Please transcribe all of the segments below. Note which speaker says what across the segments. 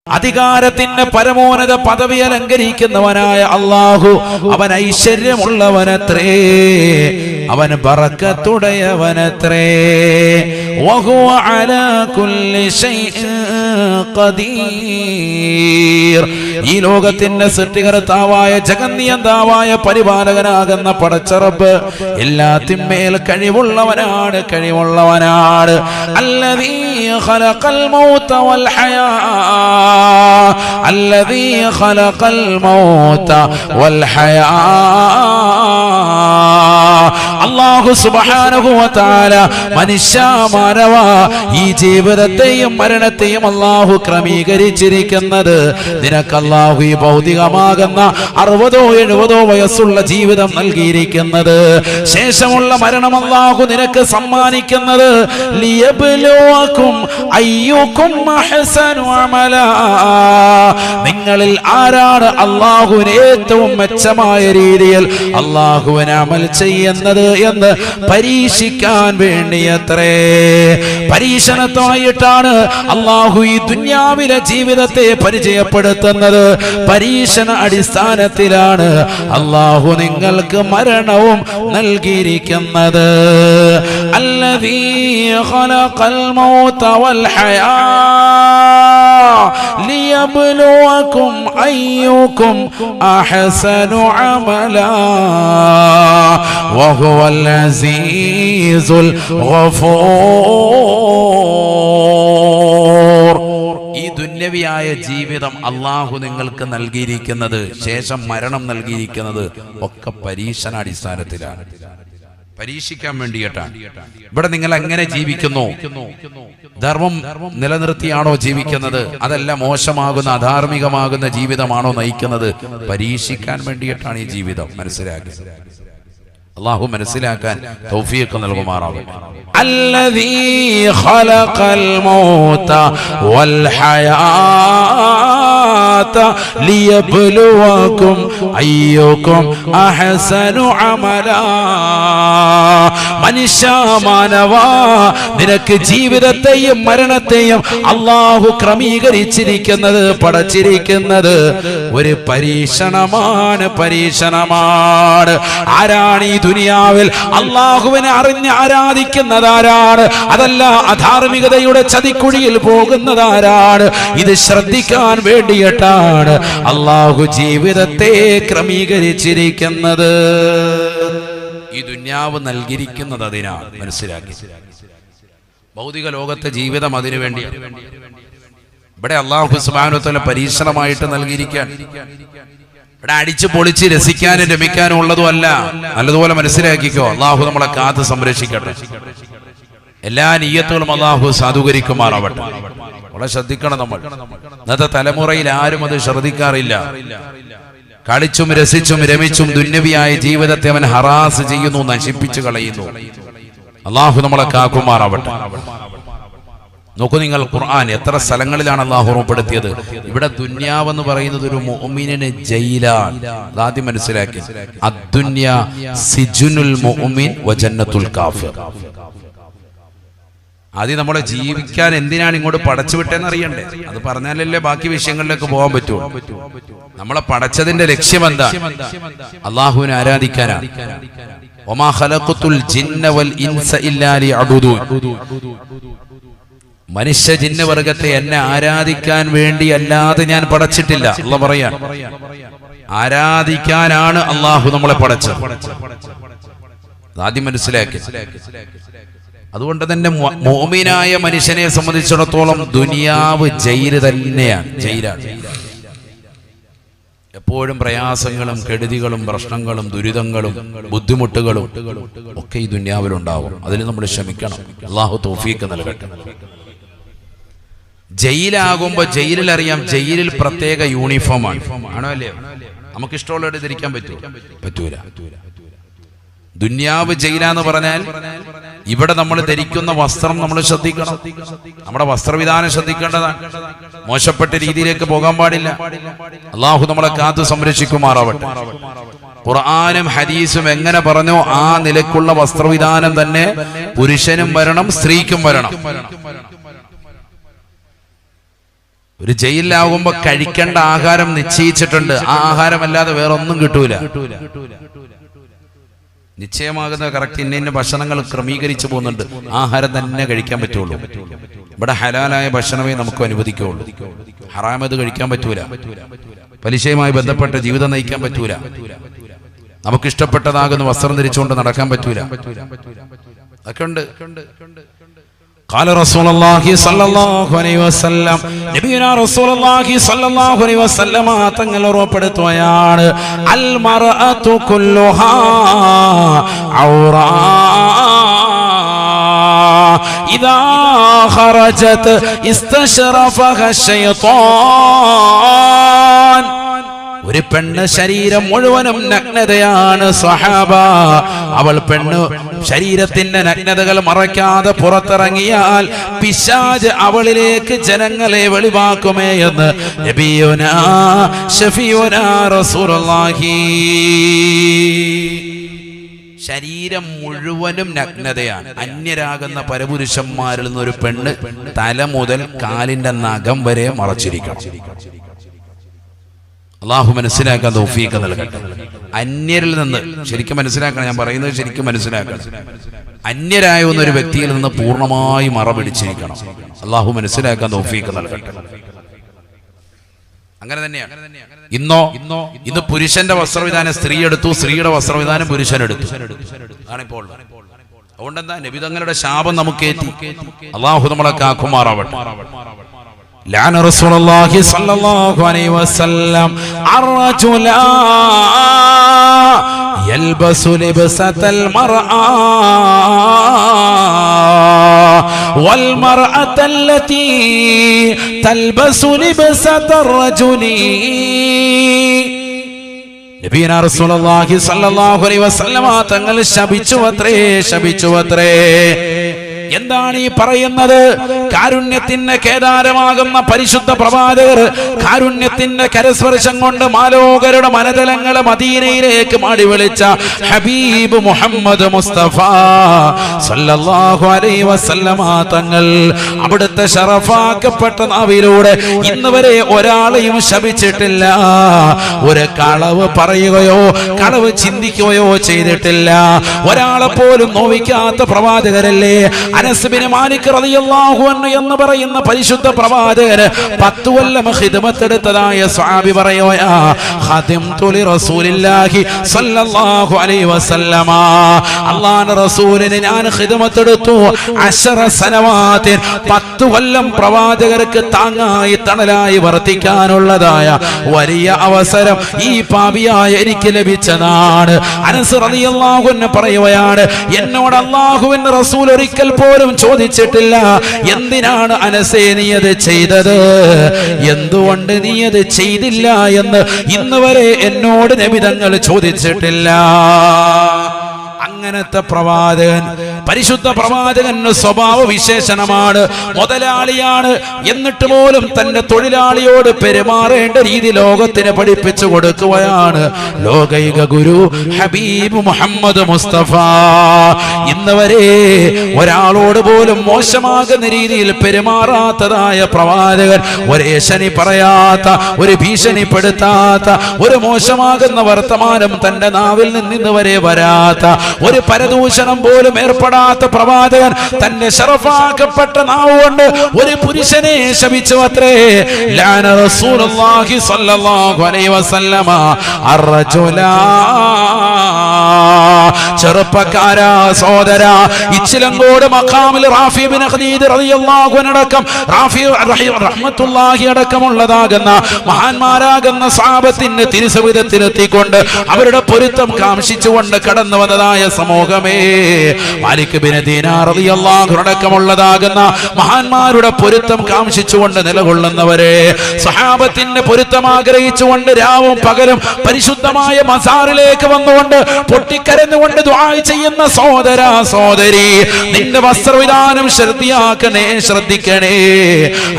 Speaker 1: അധികാരത്തിന്റെ പരമോന്നത പദവി അലങ്കരിക്കുന്നവനായ അല്ലാഹു അവൻ ഐശ്വര്യമുള്ളവനത്രേ, അവൻ ബറക്കത്തുടയവനത്രേ. വഹുവ അലാ കുല്ലി ശൈഇൻ ഖദീർ. ഈ ലോകത്തിന്റെ സൃഷ്ടികർത്താവായ ജഗന്നിയന്താവായ പരിപാലകനാകുന്ന പടച്ചറബ് എല്ലാത്തിന്മേൽ കഴിവുള്ളവനാണ്, കഴിവുള്ളവനാണ്. അല്ലദീ ഖലഖൽ മൗത വൽ ഹയാ, الذي خلق الموت والحياة. അല്ലാഹു സുബ്ഹാനഹു വ തആല മനുഷ്യ മാനവ ഈ ജീവിതത്തെയും മരണത്തെയും അല്ലാഹു ക്രമീകരിച്ചിരിക്കുന്നത് നിനക്ക് അല്ലാഹു ഈ ഭൗതികമാകുന്ന 60 70 വയസ്സുള്ള ജീവിതം നൽകിയിരിക്കുന്നത്, ശേഷമുള്ള മരണം അല്ലാഹു നിനക്ക് സമ്മാനിക്കുന്നത് ലിയബ്ലുവകും അയ്യുകും അഹ്സനു അമലാ. നിങ്ങളിൽ ആരാണ് അല്ലാഹുവിന് ഏറ്റവും മെച്ചമായ രീതിയിൽ അല്ലാഹുവിനെ അമൽ ചെയ്യുന്നത് എന്ന് പരീക്ഷിക്കാൻ വേണ്ടിയത്രേ. പരീക്ഷണമായിട്ടാണ് അല്ലാഹു ഈ ദുനിയാവിലെ ജീവിതത്തെ പരിചയപ്പെടുത്തുന്നത്. പരീക്ഷണ അടിസ്ഥാനത്തിലാണ് അല്ലാഹു നിങ്ങൾക്ക് മരണവും നൽകിയിരിക്കുന്നത്. അല്ലദീ ഖലഖൽ മൗത വൽ ഹയാ ലിയബ്ലുവകും അയ്യുകും അഹ്സനു അമലാ വഹുവൽ അസീസുൽ ഗഫൂർ. ഈ ദുന്യവിയായ ജീവിതം അല്ലാഹു നിങ്ങൾക്ക് നൽകിയിരിക്കുന്നത്, ശേഷം മരണം നൽകിയിരിക്കുന്നത് ഒക്കെ പരീക്ഷണാടിസ്ഥാനത്തിലാണ്, പരീക്ഷിക്കാൻ വേണ്ടിയിട്ടാണ്. ഇവിടെ നിങ്ങൾ എങ്ങനെ ജീവിക്കുന്നു, ധർമ്മം നിലനിർത്തിയാണോ ജീവിക്കുന്നത്, അതല്ല മോശമാകുന്ന അധാർമികമാകുന്ന ജീവിതമാണോ നയിക്കുന്നത്, പരീക്ഷിക്കാൻ വേണ്ടിയിട്ടാണ് ഈ ജീവിതം. മനസ്സിലാക്കി അല്ലാഹു മനസ്സിലാക്കാൻ തൗഫീഖ് നൽകുമാറാവട്ടെ. അല്ലദീ ഖലഖൽ മൗത വൽ ഹയാത ലിയബ്ലുവകും അയ്യുകും അഹ്സനു അമലാ. മനുഷ്യ മാനവ നിനക്ക് ജീവിതത്തെയും മരണത്തെയും അല്ലാഹു ക്രമീകരിച്ചിരിക്കുന്നത്, പടച്ചിരിക്കുന്നത് ഒരു പരീക്ഷണമാണ്, പരീക്ഷണമാണ്. ആരാണ് ഈ ദുനിയാവിൽ അല്ലാഹുവിനെ അറിഞ്ഞ് ആരാധിക്കുന്നതാരാണ്, അതല്ല അധാർമികതയുടെ ചതിക്കുഴിയിൽ പോകുന്നതാരാണ്, ഇത് ശ്രദ്ധിക്കാൻ വേണ്ടിയിട്ടാണ് അല്ലാഹു ജീവിതത്തെ ക്രമീകരിച്ചിരിക്കുന്നത്. ഈ ദുനിയാവ് നൽകിയിരിക്കുന്നത് അതിനാണ്. മനസ്സിലാക്കി ഭൗതിക ലോകത്തെ ജീവിതം അതിനു വേണ്ടിയാണ്. ഇവിടെ അല്ലാഹു സുബ്ഹാനഹു വ തആല പരീക്ഷണമായിട്ട് നൽകിയിരിക്കാൻ. ഇവിടെ അടിച്ചു പൊളിച്ച് രസിക്കാനും രമിക്കാനും ഉള്ളതും അല്ല. നല്ലതുപോലെ മനസ്സിലാക്കിക്കോ. അല്ലാഹു നമ്മളെ കാത്ത് സംരക്ഷിക്കട്ടെ. എല്ലാ നിയ്യത്തുകളും അല്ലാഹു സാധൂകരിക്കുമാറാവട്ടെ. വളരെ ശ്രദ്ധിക്കണം. നമ്മൾ ഇന്നത്തെ തലമുറയിൽ ആരും അത് ശ്രദ്ധിക്കാറില്ല. കളിച്ചും രസിച്ചും രമിച്ചും ദുന്യവിയായ ജീവിതത്തെ അവൻ ഹറാസ് ചെയ്യുന്നു, നശിപ്പിച്ചു കളയുന്നു. അല്ലാഹു നമ്മളെ കാക്കുമാറാവട്ടെ. നോക്കൂ നിങ്ങൾ, ഖുർആൻ എത്ര സ്ഥലങ്ങളിലാണ് അല്ലാഹു ഓർമ്മപ്പെടുത്തിയത്. ഇവിടെ ദുന്യാവെന്ന് പറയുന്നത് ഒരു മുഅ്മിനിന് ജയിലാണ്. ആദ്യം മനസ്സിലാക്കി. അദ്ദുന്യ സിജുനുൽ മുഅ്മിൻ വ ജന്നത്തുൽ കാഫിർ. ആദ്യം നമ്മളെ ജീവിക്കാൻ എന്തിനാണ് ഇങ്ങോട്ട് പടച്ചു വിട്ടേന്ന് അറിയണ്ടേ. അത് പറഞ്ഞാലല്ലേ ബാക്കി വിഷയങ്ങളിലേക്ക് പോകാൻ പറ്റൂ. നമ്മളെ പടച്ചതിന്റെ ലക്ഷ്യം എന്താ? അല്ലാഹുവിനെ ആരാധിക്കാനാണ്. വമാ ഖലഖതുൽ ജിന്ന വൽ ഇൻസ ഇല്ലാ ലിയഅ്ബുദൂൻ. മനുഷ്യ ജിന്ന വർഗത്തെ എന്നെ ആരാധിക്കാൻ വേണ്ടി അല്ലാതെ ഞാൻ പടച്ചിട്ടില്ല. അല്ലാഹു പറയാൻ, ആരാധിക്കാനാണ് അല്ലാഹു നമ്മളെ പടച്ചത്. ആദ്യം മനസ്സിലാക്കി. അതുകൊണ്ട് തന്നെ മുഅ്മിനായ മനുഷ്യനെ സംബന്ധിച്ചിടത്തോളം ദുനിയാവ് ജയില് തന്നെയാണ്, ജയിലാണ്. എപ്പോഴും പ്രയാസങ്ങളും കെടുതികളും പ്രശ്നങ്ങളും ദുരിതങ്ങളും ബുദ്ധിമുട്ടുകളും ഒക്കെ ഈ ദുനിയാവിലുണ്ടാവും. അതിൽ നമ്മൾ ക്ഷമിക്കണം. അല്ലാഹു തൗഫീഖ് നൽകട്ടെ. ജയിലാകുമ്പോ ജയിലിൽ അറിയാം, ജയിലിൽ പ്രത്യേക യൂണിഫോമാണ്. ആണോ അല്ലേ? നമുക്ക് ഇഷ്ടമുള്ളത് ധരിക്കാൻ പറ്റൂല. ദുനിയാവ് ജയിലാന്ന് പറഞ്ഞാൽ ഇവിടെ നമ്മൾ ധരിക്കുന്ന വസ്ത്രം നമ്മൾ ശ്രദ്ധിക്കണം. നമ്മുടെ വസ്ത്രവിധാനം ശ്രദ്ധിക്കേണ്ടതാണ്. മോശപ്പെട്ട രീതിയിലേക്ക് പോകാൻ പാടില്ല. അല്ലാഹു നമ്മളെ കാത്തു സംരക്ഷിക്കുമാറാവട്ടെ. ഖുർആനും ഹദീസും എങ്ങനെ പറഞ്ഞോ ആ നിലക്കുള്ള വസ്ത്രവിധാനം തന്നെ പുരുഷനും വരണം, സ്ത്രീക്കും വരണം. ഒരു ജയിലിലാകുമ്പോ കഴിക്കേണ്ട ആഹാരം നിശ്ചയിച്ചിട്ടുണ്ട്. ആ ആഹാരമല്ലാതെ വേറെ ഒന്നും കിട്ടൂല. നിശ്ചയമാകുന്ന കറക്റ്റ് ഇന്ന ഭക്ഷണങ്ങൾ ക്രമീകരിച്ചു പോകുന്നുണ്ട്. ആഹാരം തന്നെ കഴിക്കാൻ പറ്റുള്ളൂ. ഇവിടെ ഹലാലായ ഭക്ഷണമേ നമുക്ക് അനുവദിക്കുകയുള്ളൂ. ഹറാമത് കഴിക്കാൻ പറ്റൂല. പലിശയുമായി ബന്ധപ്പെട്ട ജീവിതം നയിക്കാൻ പറ്റൂല. നമുക്കിഷ്ടപ്പെട്ടതാകുന്ന വസ്ത്രം ധരിച്ചുകൊണ്ട് നടക്കാൻ പറ്റൂല. അതൊക്കെ ഉണ്ട്. قال رسول الله صلى الله عليه وسلم നബിയുനാ റസൂലുള്ളാഹി സ്വല്ലല്ലാഹു അലൈഹി വസല്ലമ തങ്ങൾ ഉറപ്പെടുത്തുകയാണ്, അൽ മർഅതു കുല്ലുഹാ ഔറാ ഇദാ ഖറജത് ഇസ്തശറഫഹ ശൈത്താൻ. ഒരു പെണ്ണ് ശരീരം മുഴുവനും നഗ്നതയാണ് സഹാബ. അവൾ പെണ്ണ് ശരീരത്തിന്റെ നഗ്നതകൾ മറയ്ക്കാതെ പുറത്തിറങ്ങിയാൽ പിശാച് അവളിലേക്ക് ജനങ്ങളെ വെളിവാക്കുമേ എന്ന് നബിയുനാ ശഫീഉനാ റസൂലുള്ളാഹി. ശരീരം മുഴുവനും നഗ്നതയാണ്. അന്യരാകുന്ന പരപുരുഷന്മാരിൽ നിന്ന് ഒരു പെണ്ണ് തല മുതൽ കാലിന്റെ നഖം വരെ മറച്ചിരിക്കണം. അള്ളാഹു മനസ്സിലാക്കാൻ തൗഫീഖ് നൽകട്ടെ. അന്യരിൽ നിന്ന് ശരിക്കും മനസ്സിലാക്കണം, ഞാൻ പറയുന്നത് ശരിക്കും മനസ്സിലാക്കണം. അന്യരായ ഒരു വ്യക്തിയിൽ നിന്ന് പൂർണ്ണമായി മറ പിടിച്ചിരിക്കണം. അള്ളാഹു മനസ്സിലാക്കാൻ തൗഫീഖ് നൽകട്ടെ. അങ്ങനെ തന്നെയാണ്. ഇന്ന് പുരുഷന്റെ വസ്ത്രവിധാനം സ്ത്രീ എടുത്തു, സ്ത്രീയുടെ വസ്ത്രവിധാനം പുരുഷനെടുത്തു. ആണിപ്പോൾ. അതുകൊണ്ടെന്താ, നബി തങ്ങളുടെ ശാപം നമുക്കേറ്റി. അള്ളാഹു നമ്മളെ കാക്കുമാറാവട്ടെ. لعن رسول الله صلى الله عليه وسلم الرجل يلبس لبسة المرأة والمرأة التي تلبس لبسة الرجل. നബിയുനാ റസൂലുള്ളാഹി സ്വല്ലല്ലാഹു അലൈഹി വസല്ലമ തങ്ങൾ ശപിച്ചുവത്രേ. എന്താണ് ഈ പറയുന്നത്? കാരുണ്യത്തിന്റെ കേദാരമാകുന്ന പരിശുദ്ധ പ്രവാചകർ കാരുണ്യത്തിന്റെ കരസ്പർശം കൊണ്ട് മാലോകരുടെ മനതലങ്ങളെ മദീനയിലേക്ക് മാടി വിളിച്ച ഹബീബ് മുഹമ്മദ് മുസ്തഫ സല്ലല്ലാഹു അലൈഹി വസല്ലമ തങ്ങൾ അവിടുത്തെ ശറഫാക്കപ്പെട്ട നാവിലൂടെ ഇന്ന് വരെ ഒരാളെയും ശപിച്ചിട്ടില്ല. ഒരു കളവ് പറയുകയോ കളവ് ചിന്തിക്കുകയോ ചെയ്തിട്ടില്ല. ഒരാളെ പോലും നോവിക്കാത്ത പ്രവാചകരല്ലേ അനസ് ബിൻ മാലിക് റളിയല്ലാഹു അൻഹു എന്ന് പറയുന്ന പരിശുദ്ധ പ്രവാചകൻ 10 കൊല്ലം ഖിദ്മത്ത് എടുത്തതായ സ്വഹാബി പറയുകയാ, ഖദിംതു ലി റസൂലില്ലാഹി സ്വല്ലല്ലാഹു അലൈഹി വസല്ലമ. അല്ലാഹുവിന്റെ റസൂലിനെ ഞാൻ ഖിദ്മത്ത് എടുത്തു 10 സനവാത്ത്. 10 കൊല്ലം പ്രവാചകർക്ക് താങ്ങായി തണലായി വർത്തിക്കാനുള്ളതായ വലിയ അവസരം ഈ പാപിയായ എനിക്ക് ലഭിച്ചതാണ്. അനസ് റളിയല്ലാഹു അൻഹു പറയുകയാണ്, എന്നോട് അല്ലാഹുവിന്റെ റസൂൽ ഒരിക്കൽ പോലും ചോദിച്ചിട്ടില്ല, എന്തിനാണ് അനസേ നീ അത് ചെയ്തത്, എന്തുകൊണ്ട് നീ അത് ചെയ്തില്ല എന്ന് ഇന്ന് വരെ എന്നോട് നബി തങ്ങൾ ചോദിച്ചിട്ടില്ല. അങ്ങനത്തെ പ്രവാചകൻ, പരിശുദ്ധ പ്രവാചകൻ സ്വഭാവ വിശേഷണമാണ്. മുതലാളിയാണ്, എന്നിട്ട് പോലും തന്റെ തൊഴിലാളിയോട് പെരുമാറേണ്ട രീതി ലോകത്തിന് പഠിപ്പിച്ചു കൊടുക്കുകയാണ് ലോകൈക ഗുരു ഹബീബ് മുഹമ്മദ് മുസ്തഫ. ഇന്ന് വരെ ഒരാളോട് പോലും മോശമാകുന്ന രീതിയിൽ പെരുമാറാത്തതായ പ്രവാചകൻ, ഒരേ ശനി പറയാത്ത, ഒരു ഭീഷണിപ്പെടുത്താത്ത, ഒരു മോശമാകുന്ന വർത്തമാനം തന്റെ നാവിൽ നിന്ന് ഇന്ന് വരെ വരാത്ത, ഒരു പരദൂഷണം പോലും ഏർപ്പെടാത്ത പ്രവാചകൻ തന്റെ ശറഫാക്കപ്പെട്ട നാവ് കൊണ്ട് ഒരു പുരുഷനെ ശപിച്ചു അത്രേ. ലഅന റസൂലുള്ളാഹി സ്വല്ലല്ലാഹു അലൈഹി വസല്ലമ അർറജുല. ചെറുപ്പക്കാരാ, സഹോദരാ, ഇച്ചിലങ്കോട് മഖാമിൽ റാഫി ബിൻ ഖദീദ് റളിയല്ലാഹു അൻഹു അടക്കം, റാഫി റഹ്മത്തുള്ളാഹി അടക്കമുള്ളതാകുന്ന മഹാന്മാരാകുന്ന സ്വഹാബത്തിന്റെ തിരുസവിധത്തിലെത്തിക്കൊണ്ട് അവരുടെ പൊരുത്തം കാംക്ഷിച്ചുകൊണ്ട് കടന്നു വന്നതായ സമൂഹമേ, മാലിക് ബിൻ ദീനാർ റളിയല്ലാഹു അൻഹു അടക്കമുള്ളതാകുന്ന മഹാന്മാരുടെ പൊരുത്തം കാംക്ഷിച്ചുകൊണ്ട് നിലകൊള്ളുന്നവരെ, സ്വഹാബത്തിന്റെ പൊരുത്തം ആഗ്രഹിച്ചുകൊണ്ട് രാവും പകലും പരിശുദ്ധമായ മസാറിലേക്ക് വന്നുകൊണ്ട് പൊട്ടിക്കരഞ്ഞുകൊണ്ട് ദുആ ചെയ്യുന്ന സഹോദരാ, സഹോദരി, നിന്റെ വസ്ത്രവിധാനം ശ്രദ്ധിക്കണേ.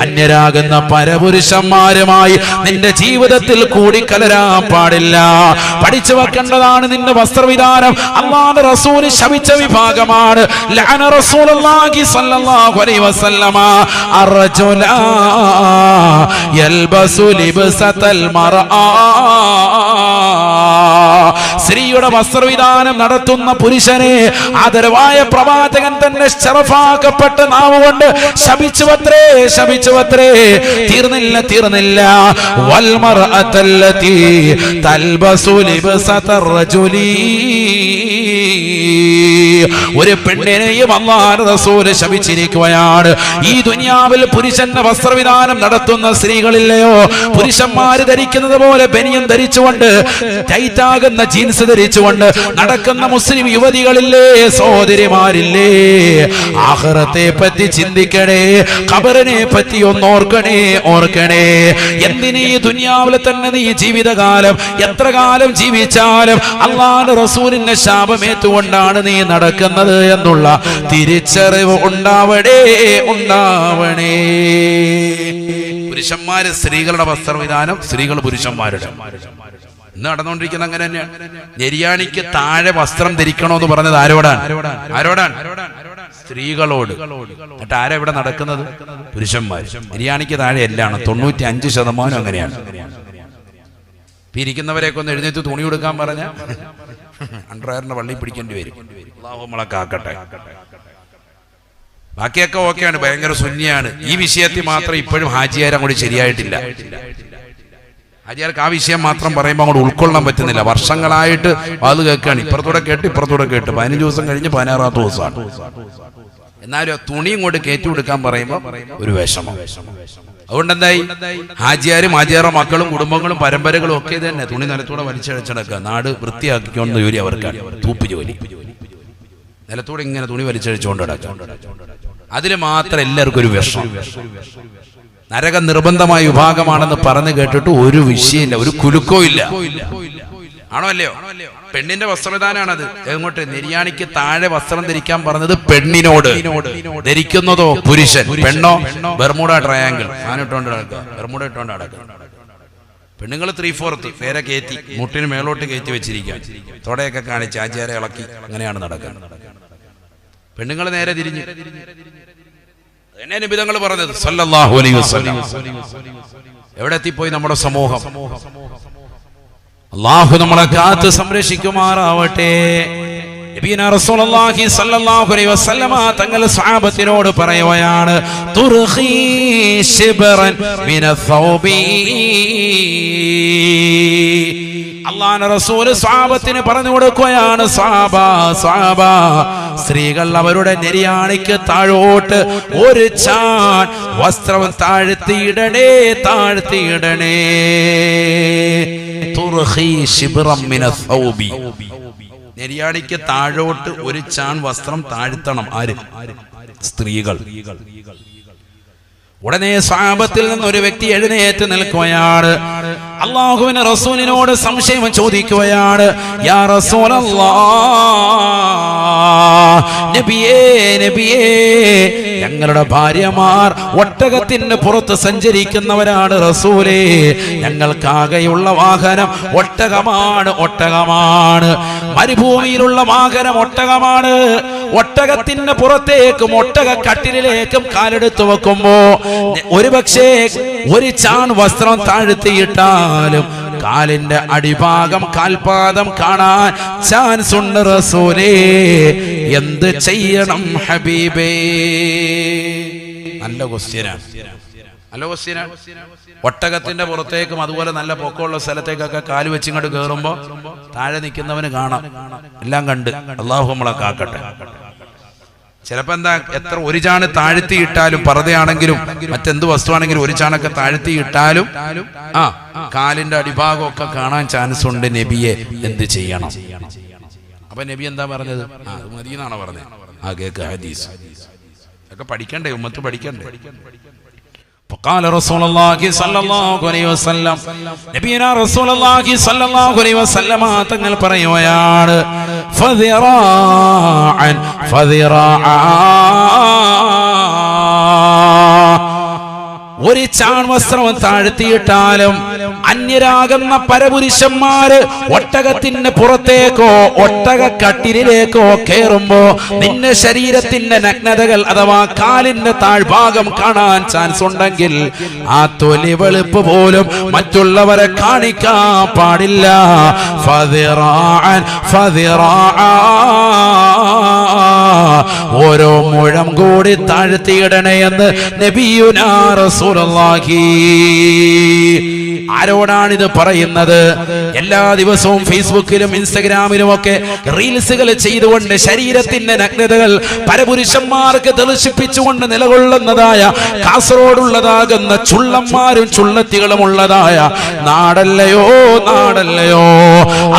Speaker 1: അന്യരാകുന്ന പരപുരുഷന്മാരുമായി നിന്റെ ജീവിതത്തിൽ കൂടിക്കലരാൻ പാടില്ല. പഠിച്ചു വെക്കേണ്ടതാണ് നിന്റെ വസ്ത്രവിധാനം. അല്ലാഹുവിന്റെ റസൂൽ ശപിച്ച വിഭാഗമാണ്. ലഅന റസൂലുള്ളാഹി സ്വല്ലല്ലാഹു അലൈഹി വസല്ലമ അർജുല യൽബസു ലിബ്സതൽ മർആ. സ്ത്രീയുടെ വസ്ത്രവിധാനം നടത്തുന്ന പുരുഷനെ ആദരവായ പ്രവാചകൻ തന്നെ ശറഫാക്കപ്പെട്ട നാവുകൊണ്ട് ശപിച്ചുവത്രേ, ശപിച്ചുവത്രേ. തീർന്നില്ല. വൽ മർഅത്തല്ലതി തൽബസു ലിബ്സതർ റജുലി. ഒരു പെണ്ണിനെയും അല്ലാഹുവിന്റെ റസൂൽ ശപിച്ചിരിക്കുകയാണ്. ഈ ദുനിയാവിൽ പുരുഷന്റെ വസ്ത്രവിധാനം നടത്തുന്ന സ്ത്രീകളില്ലയോ, പുരുഷന്മാര് ധരിക്കുന്നത് പോലെ ബനിയൻ ധരിച്ചുകൊണ്ട് ടൈറ്റാകുന്ന ജീൻസ് ധരിച്ചുകൊണ്ട് നടക്കുന്ന മുസ്ലിം യുവതികളില്ലേ, സഹോദരിമാരില്ലേ? ആഖിറത്തെ പറ്റി ചിന്തിക്കണേ, ഖബറിനെ പറ്റി ഓർക്കണേ. എന്തിനീ ദുനിയാവിൽ തന്നെ നീ ജീവിതകാലം എത്ര കാലം ജീവിച്ചാലും അല്ലാഹുവിന്റെ റസൂലിന്റെ ശാപമേറ്റുകൊണ്ടാണ് നീ നടക്കുന്നത് എന്നുള്ള തിരിച്ചറിവ് ഉണ്ടാവണേ. പുരുഷന്മാര് സ്ത്രീകളുടെ വസ്ത്രവിധാനം, സ്ത്രീകൾ പുരുഷന്മാരുടെ. ഇന്ന് നടന്നുകൊണ്ടിരിക്കുന്ന അങ്ങനെ തന്നെയാണ്. നെര്യാണിക്ക് താഴെ വസ്ത്രം ധരിക്കണമെന്ന് പറഞ്ഞത് ആരോടാണ്? സ്ത്രീകളോട്. എന്നിട്ട് ആരാ ഇവിടെ നടക്കുന്നത്? പുരുഷന്മാർ. നെര്യാണിക്ക് താഴെ എല്ലാം 95% അങ്ങനെയാണ്. ഇരിക്കുന്നവരെയൊക്കെ ഒന്ന് എഴുന്നേറ്റ് തുണി കൊടുക്കാൻ പറഞ്ഞ അണ്ടർവെയറിന്റെ വള്ളി പിടിക്കേണ്ടി വരും. അല്ലാഹു നമ്മളെ കാക്കട്ടെ. ബാക്കിയൊക്കെ ഓക്കെയാണ്, ഭയങ്കര സുന്നിയാണ്. ഈ വിഷയത്തിൽ മാത്രം ഇപ്പോഴും ഹാജിയാർ അങ്ങോട്ട് ശരിയായിട്ടില്ല. ഹാജിയാർക്ക് ആ വിഷയം മാത്രം പറയുമ്പോൾ അങ്ങോട്ട് ഉൾക്കൊള്ളാൻ പറ്റുന്നില്ല. വർഷങ്ങളായിട്ട് അത് കേൾക്കുകയാണ്, ഇപ്പുറത്തൂടെ കേട്ട് 15 ദിവസം കഴിഞ്ഞ് 16ാമത്തെ ദിവസമാണ്. എന്നാലും തുണിയും കൊണ്ട് കയറ്റി കൊടുക്കാൻ പറയുമ്പോൾ ഒരു വിഷമം. അതുകൊണ്ട് എന്തായി, ഹാജിയാരും ഹാജിയാറോ മക്കളും കുടുംബങ്ങളും പരമ്പരകളും ഒക്കെ തന്നെ തുണി നിലത്തൂടെ വലിച്ചഴിച്ചടക്കുക. നാട് വൃത്തിയാക്കിക്കൊണ്ട ജോലി അവർക്കാണ്, തൂപ്പ് ജോലി. നിലത്തൂടെ ഇങ്ങനെ തുണി വലിച്ചഴിച്ചുകൊണ്ട് നടക്കുക. അതിൽ മാത്രം എല്ലാവർക്കും ഒരു വിഷമം. നരക നിർബന്ധമായ വിഭാഗമാണെന്ന് പറഞ്ഞു കേട്ടിട്ട് ഒരു വിഷയമില്ല, ഒരു കുലുക്കോ ഇല്ല. ആണോ അല്ലയോ? പെണ്ണിന്റെ വസ്ത്രവിധാനാണത്. എങ്ങോട്ട്? നെര്യാണിക്ക് താഴെ വസ്ത്രം ധരിക്കാൻ പറഞ്ഞത് പെണ്ണിനോട്, ധരിക്കുന്നതോ പുരുഷൻ. പെണ്ണോ ബർമുഡ ട്രയാങ്കിൾ സാനിട്ടോണ്ട് നടക്കുക, ബർമുഡ ഇട്ടോണ്ട് നടക്കുക. പെണ്ണുങ്ങൾ 3/4 നേരെ കയറ്റി മുട്ടിന് മേലോട്ട് കയറ്റി വെച്ചിരിക്കാൻ, തൊടയൊക്കെ കാണിച്ച് ആചാരെ ഇളക്കി, അങ്ങനെയാണ് നടക്കുന്നത്. പെണ്ണുങ്ങൾ നേരെ തിരിഞ്ഞ് എന്നെ നിബിധങ്ങൾ പറഞ്ഞത് സല്ലല്ലാഹു അലൈഹി വസല്ലം. എവിടെ എത്തിപ്പോയി നമ്മുടെ സമൂഹം? അല്ലാഹു നമ്മളെ കാത്ത് സംരക്ഷിക്കുമാറാവട്ടെ. നബിയുനാ റസൂലുള്ളാഹി സ്വല്ലല്ലാഹു അലൈഹി വസല്ലമ തങ്ങൾ സ്വഹാബത്തിനോട് പറയുകയാണ്, തുർഖി ശിബ്റൻ മിനസ്സൗബി. അല്ലാഹുവിന്റെ റസൂൽ സ്വഹാബത്തിന് പറഞ്ഞു കൊടുക്കുകയാണ്, സ്വഹാബ സ്ത്രീകൾ അവരുടെ നെര്യാണിക്ക് താഴോട്ട് ഒരു ചാൺ വസ്ത്രം താഴ്ത്തിയിടണേ. തുർഖി ശിബ്റൻ മിനസ്സൗബി. നെര്യാണിക്ക് താഴോട്ട് ഒരു ചാൺ വസ്ത്രം താഴ്ത്തണം. ആര്? സ്ത്രീകൾ. ഉടനെ സ്വഹാബത്തിൽ നിന്ന് ഒരു വ്യക്തി എഴുന്നേറ്റ് നിൽക്കുകയാണ്. അല്ലാഹുവിന്റെ റസൂലിനോട് സംശയം ചോദിക്കുകയാണ്, യാ റസൂലല്ലാഹ്, നബിയേ, ഞങ്ങളുടെ ഭാര്യമാർ ഒട്ടകത്തിന്റെ പുറത്ത് സഞ്ചരിക്കുന്നവരാണ് റസൂലേ. ഞങ്ങൾക്കാകെയുള്ള വാഹനം ഒട്ടകമാണ്. മരുഭൂമിയിലുള്ള വാഹനം ഒട്ടകമാണ്. ഒട്ടകത്തിന്റെ പുറത്തേക്കും ഒട്ടക കട്ടിലേക്കും കാലെടുത്തു വെക്കുമ്പോ ഒരുപക്ഷേ ഒരു ചാൺ വസ്ത്രം താഴ്ത്തിയിട്ടാലും കാലിന്റെ അടിഭാഗം, കാൽപാദം കാണാൻ ചാൻസ് ഉണ്ട് റസൂലേ. എന്ത് ചെയ്യണം ഹബീബേ? നല്ല ക്വസ്റ്റ്യനാണ്. ഒട്ടകത്തിന്റെ പുറത്തേക്കും അതുപോലെ നല്ല പൊക്കമുള്ള സ്ഥലത്തേക്കൊക്കെ കാല് വെച്ചിങ്ങോട്ട് കയറുമ്പോ താഴെ നിൽക്കുന്നവന് കാണാം. എല്ലാം കണ്ട് അല്ലാഹു നമ്മളെ കാക്കട്ടെ. ചിലപ്പോ എന്താ, എത്ര ഒരു ചാണ് താഴ്ത്തിയിട്ടാലും, പർദ്ദയാണെങ്കിലും മറ്റെന്ത് വസ്തുവാണെങ്കിലും ഒരു ചാണൊക്കെ താഴ്ത്തിയിട്ടാലും കാലിന്റെ അടിഭാഗമൊക്കെ കാണാൻ ചാൻസ് ഉണ്ട്. നബിയെ എന്ത് ചെയ്യണം? അപ്പൊ നബി എന്താ പറഞ്ഞത്? അത് മതി എന്നാണോ പറഞ്ഞത്? കേക്ക് ഹദീസ് ഒക്കെ പഠിക്കണ്ടേ, ഉമ്മത്ത് പഠിക്കണ്ടേ. فقال رسول الله صلى الله عليه وسلم, നബിയനാ റസൂലുള്ളാഹി സ്വല്ലല്ലാഹു അലൈഹി വസല്ലമ തങ്ങൾ പറയുകയാണ്, ഒരു ചാൺവസ്ത്രം താഴ്ത്തിയിട്ടാലും അന്യരാകുന്ന പരപുരുഷന്മാര് ഒട്ടകത്തിന്റെ പുറത്തേക്കോ ഒട്ടക കട്ടിലേക്കോ കയറുമ്പോ നിന്റെ ശരീരത്തിന്റെ നഗ്നതകൾ അഥവാ കാലിന്റെ താഴ്ഭാഗം കാണാൻ ചാൻസ് ഉണ്ടെങ്കിൽ ആ തൊലി വെളുപ്പ് പോലും മറ്റുള്ളവരെ കാണിക്കാൻ പാടില്ല. ഓരോ മുഴം കൂടി താഴ്ത്തിയിടണേ എന്ന് നബിയുനാ റസൂലുള്ളാഹി. ആരോടാണിത് പറയുന്നത്? എല്ലാ ദിവസവും ഫേസ്ബുക്കിലും ഇൻസ്റ്റഗ്രാമിലും ഒക്കെ റീൽസുകൾ ചെയ്തുകൊണ്ട് ശരീരത്തിന്റെ നഗ്നതകൾ പരപുരുഷന്മാർക്ക് ദർശിപ്പിച്ചുകൊണ്ട് നിലകൊള്ളുന്നതായ കാസർഗോഡുള്ളതാകുന്ന ചുള്ളന്മാരും ചുള്ളത്തികളും ഉള്ളതായ നാടല്ലയോ നാടല്ലയോ?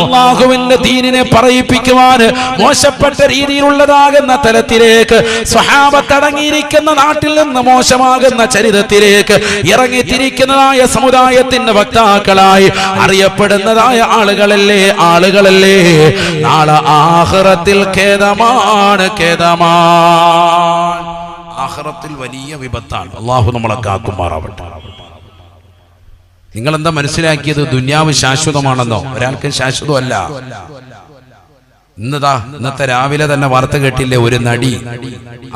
Speaker 1: അള്ളാഹുവിന്റെ ദീനിനെ പറയിപ്പിക്കുവാൻ മോശപ്പെട്ട രീതിയിലുള്ളതാകുന്ന തലത്തിലേക്ക് സ്വഹാബത്ത് അടങ്ങിയിരിക്കുന്ന നാട്ടിൽ നിന്ന് മോശമാകുന്ന ചരിത്രത്തിലേക്ക് ഇറങ്ങിത്തിരിക്കുന്നതായ സമുദായത്തിന്റെ വക്താക്കളായി അറിയപ്പെടുന്നതായ ആളുകളല്ലേ നാളെ ആഖിറത്തിൽ ഖേദമാണ്. ആഖിറത്തിൽ വലിയ വിപത്താണ്. അല്ലാഹു നമ്മളെ കാക്കുമാറാവട്ടെ. നിങ്ങൾ എന്താ മനസ്സിലാക്കിയത്? ദുനിയാവ് ശാശ്വതമാണെന്നോ? ഒരാൾക്ക് ശാശ്വതമല്ല. ഇന്നത്തെ രാവിലെ തന്നെ വാർത്ത കേട്ടില്ലേ? ഒരു നടി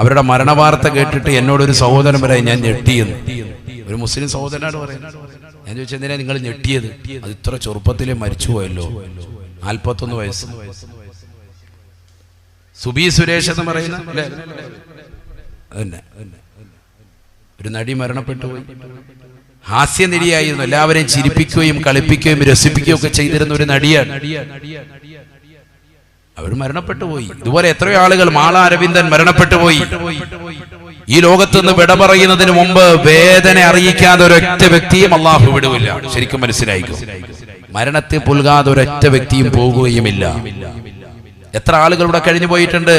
Speaker 1: അവരുടെ മരണ വാർത്ത കേട്ടിട്ട് എന്നോടൊരു സഹോദരൻ പറയാൻ ഞാൻ ഞെട്ടിയെന്ന്. ഒരു മുസ്ലിം സഹോദരനാണ് പറയുന്നത്. ഞാൻ ചോദിച്ചെന്തിനാ നിങ്ങൾ ഞെട്ടിയത്? അത് ഇത്ര ചെറുപ്പത്തിലെ മരിച്ചുപോയല്ലോ, 41 വയസ്സ്. സുബി സുരേഷ് എന്ന് പറയുന്ന ഒരു നടി മരണപ്പെട്ടു പോയി. ഹാസ്യനിരിയായിരുന്നു. എല്ലാവരെയും ചിരിപ്പിക്കുകയും കളിപ്പിക്കുകയും രസിപ്പിക്കുകയും ഒക്കെ ചെയ്തിരുന്ന ഒരു നടിയാണ്. അവർ മരണപ്പെട്ടു പോയി. ഇതുപോലെ എത്രയോ ആളുകൾ. മാള അരവിന്ദൻ മരണപ്പെട്ടു പോയി. ഈ ലോകത്ത് നിന്ന് വിട പറയുന്നതിന് മുമ്പ് വേദന അറിയിക്കാതെ ഒരൊറ്റ വ്യക്തിയും അള്ളാഹു വിടുവില്ല. ശരിക്കും മനസ്സിലായിക്കോ? മരണത്തെ പുൽകാതെ ഒരൊറ്റ വ്യക്തിയും പോകുകയുമില്ല. എത്ര ആളുകൾ ഇവിടെ കഴിഞ്ഞു പോയിട്ടുണ്ട്.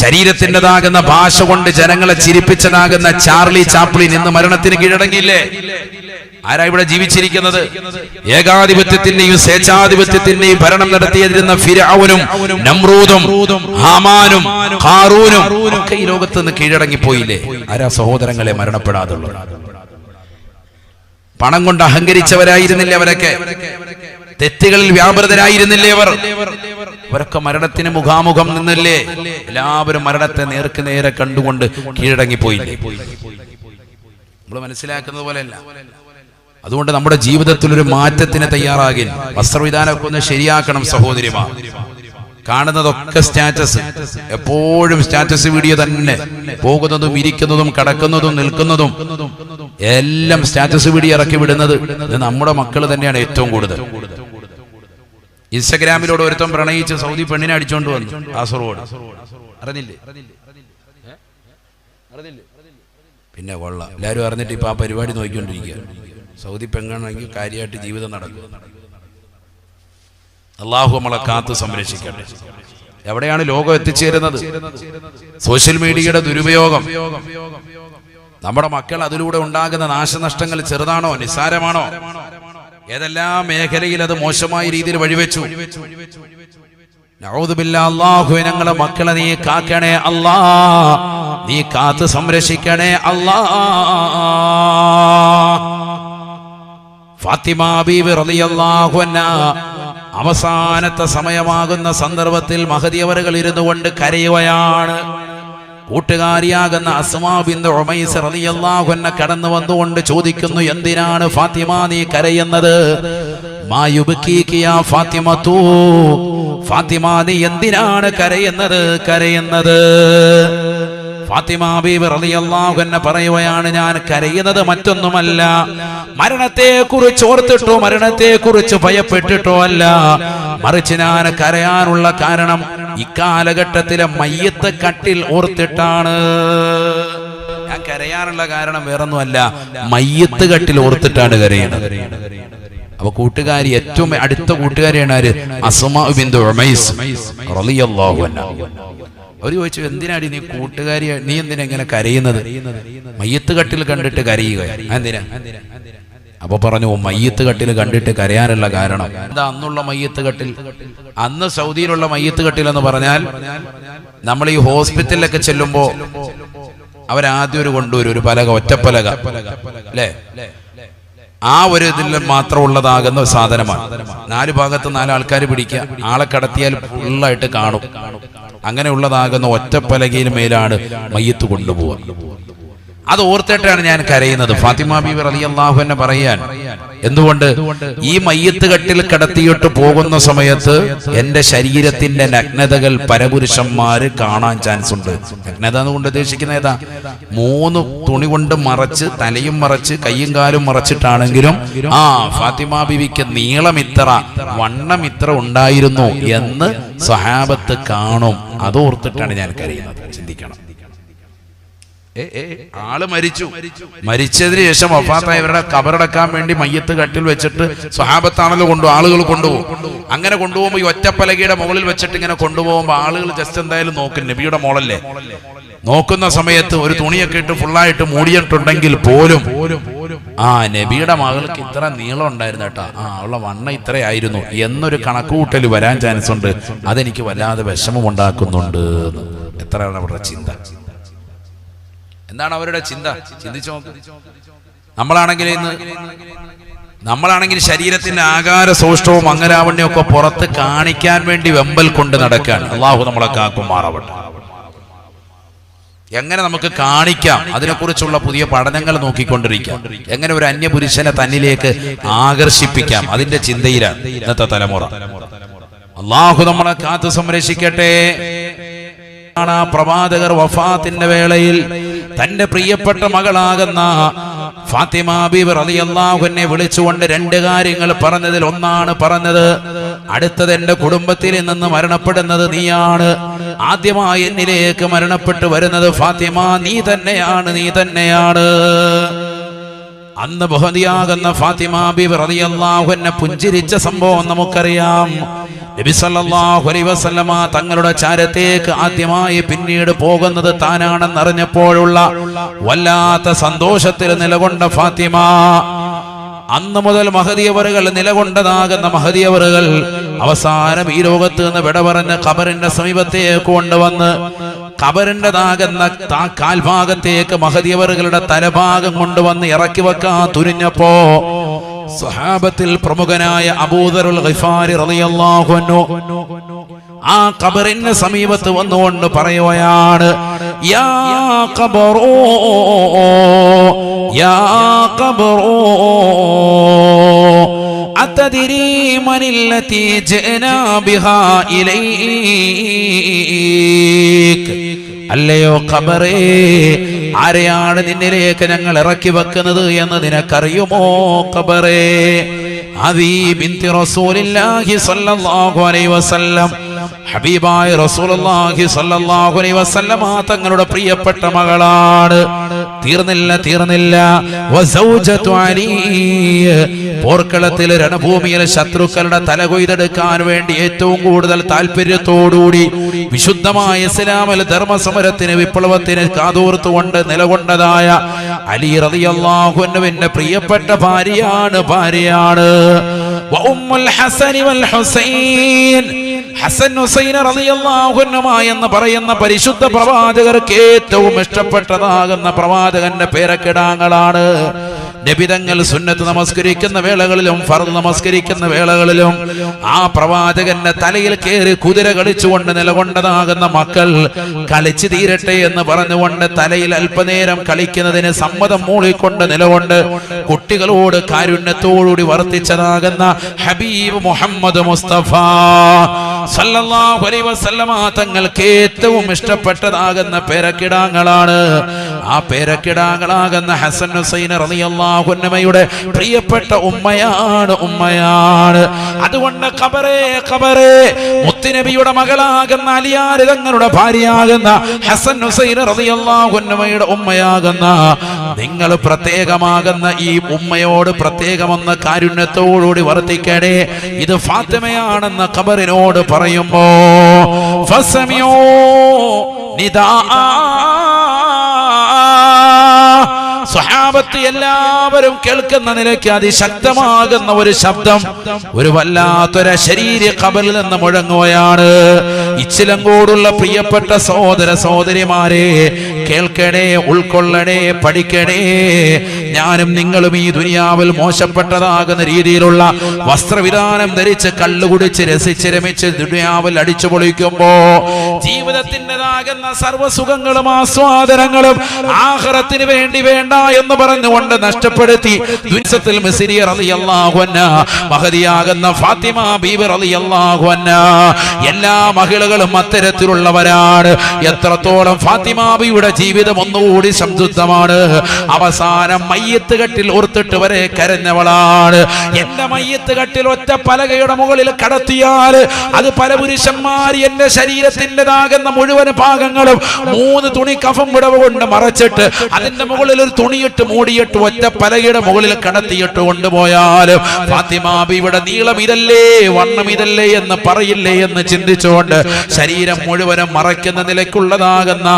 Speaker 1: ശരീരത്തിൻ്റെതാകുന്ന ഭാഷ കൊണ്ട് ജനങ്ങളെ ചിരിപ്പിച്ചതാകുന്ന ചാർലി ചാപ്ലിൻ ഇന്ന് മരണത്തിന് കീഴടങ്ങിയില്ലേ? ആരാ ഇവിടെ ജീവിച്ചിരിക്കുന്നത്? ഏകാധിപത്യത്തിന്റെയും സ്വേച്ഛാധിപത്യത്തിന്റെയും ഭരണം നടത്തിയിരുന്ന ഫിർഔനും നമ്രൂദും ഹാമാനും ഖാറൂനും ഒക്കെ ഈ ലോകത്ത് നിന്ന് കീഴടങ്ങിപ്പോയില്ലേ? ആരാ സഹോദരങ്ങളെ മരണപ്പെടാതുള്ളത്? പണം കൊണ്ട് അഹങ്കരിച്ചവരായിരുന്നില്ലേ അവരൊക്കെ? തെറ്റുകളിൽ വ്യാപൃതരായിരുന്നില്ലേ അവർ? അവരൊക്കെ മരണത്തിന് മുഖാമുഖം നിന്നില്ലേ? എല്ലാവരും മരണത്തെ നേർക്ക് നേരെ കണ്ടുകൊണ്ട് കീഴടങ്ങിപ്പോയില്ലേ? നമ്മൾ മനസ്സിലാക്കുന്നത് പോലെയല്ല. അതുകൊണ്ട് നമ്മുടെ ജീവിതത്തിൽ ഒരു മാറ്റത്തിന് തയ്യാറാകി വസ്ത്രവിധാനമൊക്കെ ഒന്ന് ശരിയാക്കണം സഹോദരിമാർ. കാണുന്നതൊക്കെ സ്റ്റാറ്റസ്, എപ്പോഴും സ്റ്റാറ്റസ് വീഡിയോ തന്നെ. പോകുന്നതും ഇരിക്കുന്നതും കടക്കുന്നതും നിൽക്കുന്നതും എല്ലാം സ്റ്റാറ്റസ് വീഡിയോ ഇറക്കി വിടുന്നത് നമ്മുടെ മക്കൾ തന്നെയാണ് ഏറ്റവും കൂടുതൽ. ഇൻസ്റ്റഗ്രാമിലൂടെ ഒരുത്തം പ്രണയിച്ച് സൗദി പെണ്ണിനെ അടിച്ചോണ്ട് വന്നു കാസർഗോഡ്. അറിഞ്ഞില്ലേ? പിന്നെ കൊള്ളാം, എല്ലാവരും അറിഞ്ഞിട്ട് ഇപ്പൊ ആ പരിപാടി നോക്കിക്കൊണ്ടിരിക്കുക. സൗദി പെണ്ണാണെങ്കിൽ കാര്യമായിട്ട് ജീവിതം നടക്കും. അള്ളാഹു നമ്മളെ കാത്ത് സംരക്ഷിക്കട്ടെ. എവിടെയാണ് ലോകം എത്തിച്ചേരുന്നത്? സോഷ്യൽ മീഡിയയുടെ ദുരുപയോഗം. നമ്മുടെ മക്കൾ അതിലൂടെ ഉണ്ടാകുന്ന നാശനഷ്ടങ്ങൾ ചെറുതാണോ നിസ്സാരമാണോ? ഏതെല്ലാം മേഖലയിൽ അത് മോശമായ രീതിയിൽ വഴിവെച്ചു. നഊദു ബില്ലാഹ്. അല്ലാഹുവേ, ഞങ്ങളെ മക്കളെ നീ കാക്കണേ അല്ലാ, നീ കാത്ത് സംരക്ഷിക്കണേ അല്ലാ. ഫാത്തിമ ബീവി റളിയല്ലാഹു അൻഹാ അവസാനത്തെ സമയമാകുന്ന സന്ദർഭത്തിൽ മഹദി അവറുകൾ ഇരുന്നു കൊണ്ട് കരയുകയാണ്. കൂട്ടുകാരിയാകുന്ന അസ്മാ ബിൻത് ഉമൈസ് റളിയല്ലാഹു അൻഹ കടന്നു വന്നുകൊണ്ട് ചോദിക്കുന്നു, എന്തിനാണ് ഫാത്തിമ നീ കരയുന്നത്? മാ യുബ്കീക യാ ഫാത്തിമതു, ഫാത്തിമ നീ എന്തിനാണ് കരയുന്നത്? ഫാത്തിമ ബീവി റളിയല്ലാഹു അൻഹ പറയുകയാണ്, ഞാൻ കരയുന്നത് മറ്റൊന്നുമല്ല, മരണത്തെക്കുറിച്ച് ഓർത്തിട്ടോ മരണത്തെക്കുറിച്ച് ഭയപ്പെട്ടിട്ടോ അല്ല, മറിച്ച് ഞാൻ കരയാനുള്ള കാരണം ഇക്കാലഘട്ടത്തിലെ മയ്യത്ത് കട്ടിൽ ഓർത്തിട്ടാണ്. ഞാൻ കരയാനുള്ള കാരണം വേറൊന്നുമല്ല, മയ്യത്ത് കട്ടിൽ ഓർത്തിട്ടാണ് കരയുന്നത്. അപ്പൊ കൂട്ടുകാരി, ഏറ്റവും അടുത്ത കൂട്ടുകാരിയാണ് ആര്? അസ്മാ ബിൻത് ഉമൈസ് റളിയല്ലാഹു അൻഹ. അവര് ചോദിച്ചു, എന്തിനാടി നീ കൂട്ടുകാരി, നീ എന്തിനാ ഇങ്ങനെ കരയുന്നത്? മയ്യത്ത് കട്ടിൽ കണ്ടിട്ട് കരയുക എന്തിനാ? അപ്പൊ പറഞ്ഞു, മയ്യത്ത് കട്ടിൽ കണ്ടിട്ട് കരയാനുള്ള കാരണം എന്താ? അന്നുള്ള മയ്യത്ത് കട്ടിൽ, അന്ന് സൗദിയിലുള്ള മയ്യത്ത് കട്ടിൽ എന്ന് പറഞ്ഞാൽ, നമ്മൾ ഈ ഹോസ്പിറ്റലിലൊക്കെ ചെല്ലുമ്പോ അവരാദ്യം ഒരു കൊണ്ടുവരും, ഒരു പലക, ഒറ്റപ്പലക അല്ലേ, ആ ഒരു ഇതിൽ മാത്രം ഉള്ളതാകുന്ന സാധനമാണ്. 4 ഭാഗത്ത് 4 ആൾക്കാർ പിടിക്കുക, ആളെ കടത്തിയാൽ ഫുള്ളായിട്ട് കാണും. അങ്ങനെയുള്ളതാകുന്ന ഒറ്റപ്പലകയിൽ മേലാണ് മയ്യത്ത് കൊണ്ടുപോവുക. അത് ഓർത്തിട്ടാണ് ഞാൻ കരയുന്നത്. ഫാത്തിമ ബീവി റളിയല്ലാഹു അൻഹ പറയാൻ, എന്തുകൊണ്ട് ഈ മയ്യത്ത് കട്ടിൽ കടത്തിയിട്ട് പോകുന്ന സമയത്ത് എന്റെ ശരീരത്തിന്റെ നഗ്നതകൾ പരപുരുഷന്മാര് കാണാൻ ചാൻസ് ഉണ്ട്. നഗ്നത എന്നുകൊണ്ട് ഉദ്ദേശിക്കുന്ന ഏതാ? 3 തുണി കൊണ്ട് മറച്ച്, തലയും മറച്ച്, കയ്യും കാലും മറച്ചിട്ടാണെങ്കിലും ഫാത്തിമ ബീവിക്ക് നീളം ഇത്ര, വണ്ണം ഇത്ര ഉണ്ടായിരുന്നു എന്ന് സഹാബത്ത് കാണും. അതോർത്തിട്ടാണ് ഞാൻ കരയുന്നത്. ചിന്തിക്കണം. ആള് മരിച്ചതിന് ശേഷം വഫാത്തായവരുടെ കബറടക്കാൻ വേണ്ടി മയ്യത്ത് കട്ടിൽ വെച്ചിട്ട് സ്വഹാബത്താണല്ലോ ആളുകൾ കൊണ്ടുപോകും. അങ്ങനെ കൊണ്ടുപോകുമ്പോൾ ഈ ഒറ്റപ്പലകയുടെ മുകളിൽ വെച്ചിട്ട് ഇങ്ങനെ കൊണ്ടുപോകുമ്പോൾ ആളുകൾ ജസ്റ്റ് എന്തായാലും നോക്കും, നബിയുടെ മോളല്ലേ. നോക്കുന്ന സമയത്ത് ഒരു തുണിയൊക്കെ ഇട്ട് ഫുള്ളായിട്ട് മൂടിയിട്ടുണ്ടെങ്കിൽ പോലും നബിയുടെ മകൾക്ക് ഇത്ര നീളം ഉണ്ടായിരുന്നു കേട്ടാ, അവളുടെ വണ്ണം ഇത്രയായിരുന്നു എന്നൊരു കണക്കുകൂട്ടൽ വരാൻ ചാൻസ് ഉണ്ട്. അതെനിക്ക് വല്ലാതെ വിഷമം ഉണ്ടാക്കുന്നുണ്ട്. എത്രയാണ് അവരുടെ ചിന്ത? എന്താണ് അവരുടെ ചിന്ത? ചിന്തിച്ചു നോക്ക്. നമ്മളാണെങ്കിൽ ശരീരത്തിന്റെ ആകാര സൗഷ്ഠവും അംഗലാവണ്യവും ഒക്കെ പുറത്ത് കാണിക്കാൻ വേണ്ടി വെമ്പൽ കൊണ്ട് നടക്കാൻ. അള്ളാഹു നമ്മളെ കാക്കുമാറാവട്ടെ. എങ്ങനെ നമുക്ക് കാണിക്കാം, അതിനെക്കുറിച്ചുള്ള പുതിയ പഠനങ്ങൾ നോക്കിക്കൊണ്ടിരിക്കാം. എങ്ങനെ ഒരു അന്യപുരുഷനെ തന്നിലേക്ക് ആകർഷിപ്പിക്കാം, അതിന്റെ ചിന്തയിലാണ് ഇന്നത്തെ തലമുറ. അള്ളാഹു നമ്മളെ കാത്തു സംരക്ഷിക്കട്ടെ. പ്രവാചകർ വഫാത്തിന്റെ വേളയിൽ തന്റെ പ്രിയപ്പെട്ട മകളാകുന്ന ഫാത്തിമ ബീവി റളിയല്ലാഹു അൻഹയെ വിളിച്ചുകൊണ്ട് 2 കാര്യങ്ങൾ പറഞ്ഞതിൽ ഒന്നാണ് പറഞ്ഞത്, അടുത്തത് എന്റെ കുടുംബത്തിൽ നിന്ന് മരണപ്പെടുന്നത് നീയാണ്. ആദ്യമായി എന്നിലേക്ക് മരണപ്പെട്ടു വരുന്നത് ഫാത്തിമ, നീ തന്നെയാണ്. അന്ന് ബഹദിയാകുന്ന ഫാത്തിമ ബീവി റളിയല്ലാഹു അൻഹ പുഞ്ചിരിച്ച സംഭവം നമുക്കറിയാം. നബി സല്ലല്ലാഹു അലൈഹി വസല്ലമ തങ്ങളുടെ ചാരത്തേക്ക് ആദ്യമായി പിന്നീട് പോകുന്നത് താനാണെന്നറിഞ്ഞപ്പോഴുള്ള വല്ലാത്ത സന്തോഷത്തിൽ നിലകൊണ്ട ഫാത്തിമ, അന്ന് മുതൽ മഹദിയവറുകൾ നിലകൊണ്ടതാകുന്ന മഹദിയവറുകൾ അവസാനം ഈ ലോകത്ത് നിന്ന് വിട പറഞ്ഞ് ഖബറിന്റെ സമീപത്തേക്ക് കൊണ്ടുവന്ന് ഖബറിൻ്റെതാകുന്ന കാൽഭാഗത്തേക്ക് മഹദിയവറുകളുടെ തലഭാഗം കൊണ്ടുവന്ന് ഇറക്കി വെക്കാൻ തുനിഞ്ഞപ്പോ സഹാബത്തിൽ പ്രമുഖനായ അബൂദറുൽ ഗിഫാരി റളിയല്ലാഹു അൻഹു ആ ഖബറിന്റെ സമീപത്ത് വന്നുകൊണ്ട് പറയുകയാണ്, യാ ഖബറോ അതദ്രി മനില്ലതി ജഅനാ ബിഹാ ഇലൈക. അല്ലയോ ഖബറേ, ആരെയാണ് നിന്നിലേക്ക് ഞങ്ങൾ ഇറക്കി വെക്കുന്നത് എന്ന് നിനക്കറിയുമോ ഖബറേ? അദീ ബിൻതി റസൂലില്ലാഹി സ്വല്ലല്ലാഹു അലൈഹി വസല്ലം, ഹബീബായ റസൂലുള്ളാഹി സ്വല്ലല്ലാഹു അലൈഹി വസല്ലമ തങ്ങളുടെ പ്രിയപ്പെട്ട മകളാണ്. തീർന്നില്ല. വസൗജതു അലി, പോർക്കളത്തിൽ രണഭൂമിയിൽ ശത്രുക്കളുടെ തല കൊയ്തെടുക്കാൻ വേണ്ടി ഏറ്റവും കൂടുതൽ താല്പര്യത്തോടുകൂടി വിശുദ്ധമായ ഇസ്ലാമിൽ ധർമ്മസമരത്തിന് വിപ്ലവത്തിന് കാതോർത്തുകൊണ്ട് നിലകൊണ്ടതായ അലി റളിയല്ലാഹു അൻഹുവിന്റെ പ്രിയപ്പെട്ട ഭാര്യയാണ്. വഉമ്മുൽ ഹസനി വൽ ഹുസൈൻ, ഹസൻ ഹുസൈൻ റളിയല്ലാഹു അൻഹുമാ എന്ന് പറയുന്ന പരിശുദ്ധ പ്രവാചകർക്ക് ഏറ്റവും ഇഷ്ടപ്പെട്ടതാകുന്ന പ്രവാചകന്റെ പേരക്കിടാങ്ങളാണ്. നബിതങ്ങൾ സുന്നത്ത് നമസ്കരിക്കുന്ന വേളകളിലും ഫർദ് നമസ്കരിക്കുന്ന വേളകളിലും ആ പ്രവാചകന്റെ തലയിൽ കയറി കുതിര കളിച്ചുകൊണ്ട് നിലകൊണ്ടതാകുന്ന മക്കൾ കളിച്ചു തീരട്ടെ എന്ന് പറഞ്ഞുകൊണ്ട് തലയിൽ അല്പനേരം കളിക്കുന്നതിന് സമ്മതം മൂളിക്കൊണ്ട് നിലകൊണ്ട് കുട്ടികളോട് കാരുണ്യത്തോടുകൂടി വർത്തിച്ചതാകുന്ന ഹബീബ് മുഹമ്മദ് മുസ്തഫ സല്ലല്ലാഹു അലൈഹി വസല്ലമ തങ്ങൾക്ക് ഏറ്റവും ഇഷ്ടപ്പെട്ടതാകുന്ന പേരക്കിടാങ്ങളാണ്. ആ പേരക്കിടാങ്ങളാകുന്ന ഹസൻ ഹുസൈൻ റളിയല്ലാഹു അൻഹുമയുടെ പ്രിയപ്പെട്ട ഉമ്മയാണ്. അതുകൊണ്ട് ഖബറേ മുത്തുനബിയുടെ മകളാകുന്ന അലിയാർ തങ്ങളുടെ ഭാര്യയാകുന്ന ഹസൻ ഹുസൈൻ റളിയല്ലാഹു അൻഹുമയുടെ ഉമ്മയാകുന്ന നിങ്ങൾ പ്രത്യേകമാകുന്ന ഈ ഉമ്മയോട് പ്രത്യേകമെന്ന കാരുണ്യത്തോടുകൂടി വർത്തിക്കണേ. ഇത് ഫാത്തിമയാണെന്ന ഖബറിനോട് പറയുമ്പോ ഫസമിഊ നിദാ സ്വഹാബത്ത് എല്ലാവരും കേൾക്കുന്ന നിലയ്ക്ക് അതിശക്തമാകുന്ന ഒരു ശബ്ദം ഒരു വല്ലാത്തൊരു ശരീര ഖബറിൽ നിന്ന് മുഴങ്ങുകയാണ്. ഇച്ചിലങ്കോടുള്ള പ്രിയപ്പെട്ട സഹോദര സഹോദരിമാരെ, കേൾക്കണേ, ഉൾക്കൊള്ളണേ, പഠിക്കണേ. ഞാനും നിങ്ങളും ഈ ദുനിയാവിൽ മോശപ്പെട്ടതാകുന്ന രീതിയിലുള്ള വസ്ത്രവിധാനം ധരിച്ച് കള്ളുകുടിച്ച് രസിച്ച് രമിച്ച് ദുനിയാവിൽ അടിച്ചു പൊളിക്കുമ്പോ ജീവിതത്തിൻ്റെതാകുന്ന സർവ്വസുഖങ്ങളും ആസ്വാദനങ്ങളും ആഖിറത്തിന് വേണ്ടി വേണ്ട എന്ന് പറഞ്ഞുകൊണ്ട് നഷ്ടപ്പെടുത്തി ദുനിസത്തിൽ മിസ്രി റളിയല്ലാഹു അൻഹാ, മഹദിയാകുന്ന ഫാത്തിമ ബീബി റളിയല്ലാഹു അൻഹാ, എല്ലാ മഹിളകളും അത്തരത്തിലുള്ളവരാണ്. എത്രത്തോളം ഫാത്തിമ ബീവിയുടെ ജീവിതം ഒന്നുകൂടി സംതൃപ്തമാണ്. അവസാനം മയ്യത്ത് കെട്ടിൽ ഓർത്തിട്ട് വരെ കരഞ്ഞവളാണ്. എന്റെ മയ്യത്ത് കെട്ടിൽ ഒറ്റ പലകയുടെ മുകളിൽ കടത്തിയാൽ അത് പല പുരുഷന്മാർ എന്റെ ശരീരത്തിൻ്റെതാകുന്ന മുഴുവൻ ഭാഗങ്ങളും 3 തുണി കഫം വിടവ് കൊണ്ട് മറച്ചിട്ട് അതിന്റെ മുകളിൽ ഒരു തുണിയിട്ട് മൂടിയിട്ട് ഒറ്റ പലകയുടെ മുകളിൽ കടത്തിയിട്ട് കൊണ്ടുപോയാലും ഫാത്തിമ ബീവിയുടെ നീളം ഇതല്ലേ, വണ്ണം ഇതല്ലേ എന്ന് പറയില്ലേ എന്ന് ചിന്തിച്ചുകൊണ്ട് ശരീരം മുഴുവനും മറയ്ക്കുന്ന നിലയ്ക്കുള്ളതാകുന്ന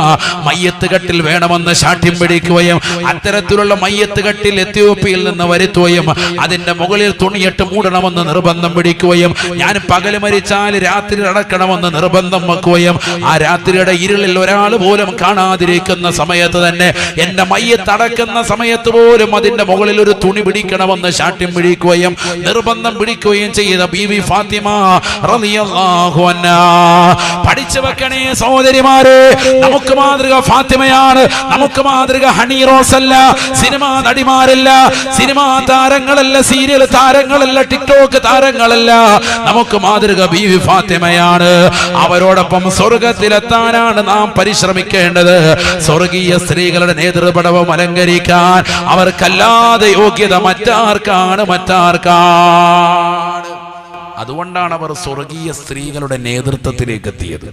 Speaker 1: മയ്യത്ത് കെട്ടിൽ വേണമെന്ന് ശാഠ്യം പിടിക്കുകയും അത്തരത്തിലുള്ള മയ്യത്ത് കെട്ടിൽ എത്യോപ്യയിൽ നിന്ന് വരുത്തുകയും അതിന്റെ മുകളിൽ തുണിയിട്ട് മൂടണമെന്ന് നിർബന്ധം പിടിക്കുകയും ഞാൻ പകല് മരിച്ചാൽ രാത്രി അടക്കണമെന്ന് നിർബന്ധം വെക്കുകയും ആ രാത്രിയുടെ ഇരുളിൽ ഒരാൾ പോലും കാണാതിരിക്കുന്ന സമയത്ത് തന്നെ എന്റെ മയ്യത്ത് അടക്കുന്ന സമയത്ത് പോലും അതിന്റെ മുകളിൽ ഒരു തുണി പിടിക്കണമെന്ന് ശാഠ്യം പിടിക്കുകയും നിർബന്ധം പിടിക്കുകയും ചെയ്ത ബീവി ഫാത്തിമ റളിയല്ലാഹു അൻഹാ. പഠിച്ചു വെക്കണേ സഹോദരിമാരെ, നമുക്ക് മാതൃക ഫാത്തിമയാണ്, നമുക്ക് മാതൃക ഹണി റോസ് അല്ല, സിനിമാ നടിമാരല്ല, സിനിമാ താരങ്ങളല്ല, സീരിയൽ താരങ്ങളല്ല, ടിക്ടോക്ക് താരങ്ങളല്ല. നമുക്ക് മാതൃക ബീവി ഫാത്തിമയാണ്. അവരോടൊപ്പം സ്വർഗത്തിലെത്താനാണ് നാം പരിശ്രമിക്കേണ്ടത്. സ്വർഗീയ സ്ത്രീകളുടെ നേതൃപടവം അലങ്കരിക്കാൻ അവർക്കല്ലാതെ യോഗ്യത മറ്റാർക്കാണ്? അതുകൊണ്ടാണ് അവർ സ്വർഗീയ സ്ത്രീകളുടെ നേതൃത്വത്തിലേക്ക് എത്തിയത്.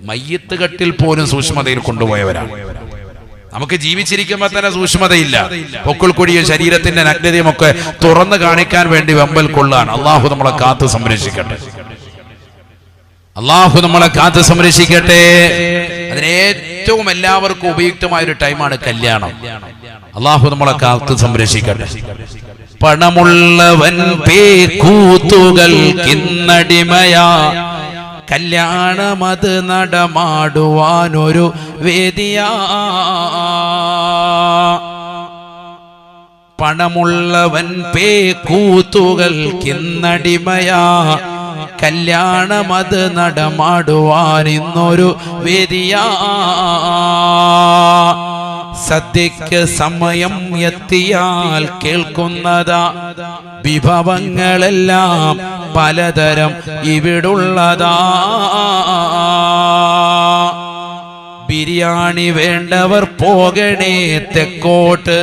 Speaker 1: മയ്യത്ത് കെട്ടിൽ പോലും സൂക്ഷ്മതയിൽ കൊണ്ടുപോയവരാണ്. നമുക്ക് ജീവിച്ചിരിക്കുമ്പോൾ തന്നെ സൂക്ഷ്മതയില്ല. പൊക്കിൾ കൊടിയ ശരീരത്തിന്റെ നഗ്നതയും ഒക്കെ തുറന്നു കാണിക്കാൻ വേണ്ടി വെമ്പൽ കൊള്ളാൻ. അള്ളാഹു നമ്മളെ കാത്തു സംരക്ഷിക്കട്ടെ. അള്ളാഹു നമ്മളെ കാത്തു സംരക്ഷിക്കട്ടെ. അതിന് ഏറ്റവും എല്ലാവർക്കും ഉപയുക്തമായ ഒരു ടൈമാണ് കല്യാണം. അള്ളാഹു നമ്മളെ കാത്തു സംരക്ഷിക്കട്ടെ. പണമുള്ളവൻ പേക്കൂത്തുകൾ കിന്നടിമയാ, കല്യാണമത് നടമാടുവാനൊരു വേദിയാ. പണമുള്ളവൻ പേക്കൂത്തുകൾ കിന്നടിമയാ, കല്യാണമത് നടമാടുവാൻ ഇന്നൊരു വേദിയാ. സദ്യക്ക് സമയം എത്തിയാൽ കേൾക്കുന്നതാ, വിഭവങ്ങളെല്ലാം പലതരം ഇവിടുള്ളതാ. ബിരിയാണി വേണ്ടവർ പോകണേ തെക്കോട്ട്,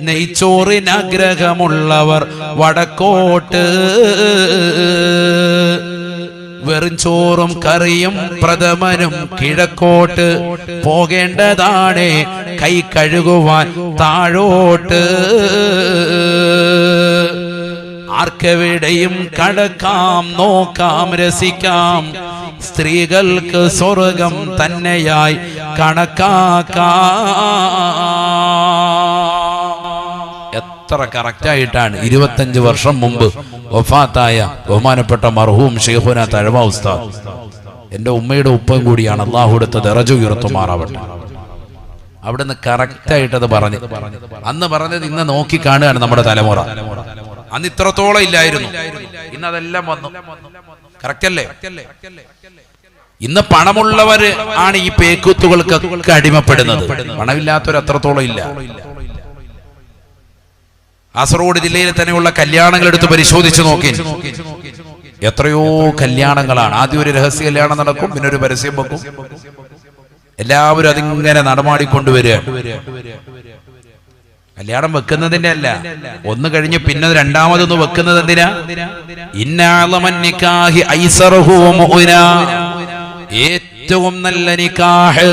Speaker 1: നെയ്ച്ചോറിനാഗ്രഹമുള്ളവർ വടക്കോട്ട്. വെറും ചോറും കറിയും പ്രഥമനും കിഴക്കോട്ട്, പോകേണ്ടതാണ് കൈ കഴുകുവാൻ താഴോട്ട്. ആർക്കെവിടെയും കടക്കാം, നോക്കാം, രസിക്കാം, സ്ത്രീകൾക്ക് സ്വർഗം തന്നെയായി കണക്കാക്കാം. എത്ര കറക്റ്റായിട്ടാണ് 25 വർഷം മുമ്പ് വഫാത്തായ ബഹുമാനപ്പെട്ട മർഹൂം ശൈഖുന തഴവ ഉസ്താദ്, എൻ്റെ ഉമ്മയുടെ ഉപ്പയും കൂടിയാണ്, അള്ളാഹു എടുത്ത ദറജ ഉയർത്തുമാറാവട്ടെ, അവിടുന്ന് കറക്റ്റായിട്ടത് പറഞ്ഞു. അന്ന് പറഞ്ഞത് ഇന്ന് നോക്കി കാണുകയാണ് നമ്മുടെ തലമുറ. അന്ന് ഇത്രത്തോളം ഇല്ലായിരുന്നു, ഇന്ന് അതെല്ലാം വന്നു. കറക്റ്റ് അല്ലേ? ഇന്ന് പണമുള്ളവര് ആണ് ഈ പേക്കൂത്തുകൾക്കൊക്കെ അടിമപ്പെടുന്നത്. പണമില്ലാത്തവർ അത്രത്തോളം ഇല്ല. കാസർഗോഡ് ജില്ലയിൽ തന്നെയുള്ള കല്യാണങ്ങൾ എടുത്ത് പരിശോധിച്ച് നോക്കി, എത്രയോ കല്യാണങ്ങളാണ്. ആദ്യം ഒരു രഹസ്യ കല്യാണം നടക്കും, പിന്നെ ഒരു പരസ്യം വെക്കും, എല്ലാവരും അതിങ്ങനെ നടമാടിക്കൊണ്ടുവരിക. കല്യാണം വെക്കുന്നതിന്റെ അല്ല, ഒന്ന് കഴിഞ്ഞ് പിന്നെ രണ്ടാമതൊന്ന് വെക്കുന്നത് എന്തിനാ? ഏറ്റവും നല്ല നിക്കാഹ്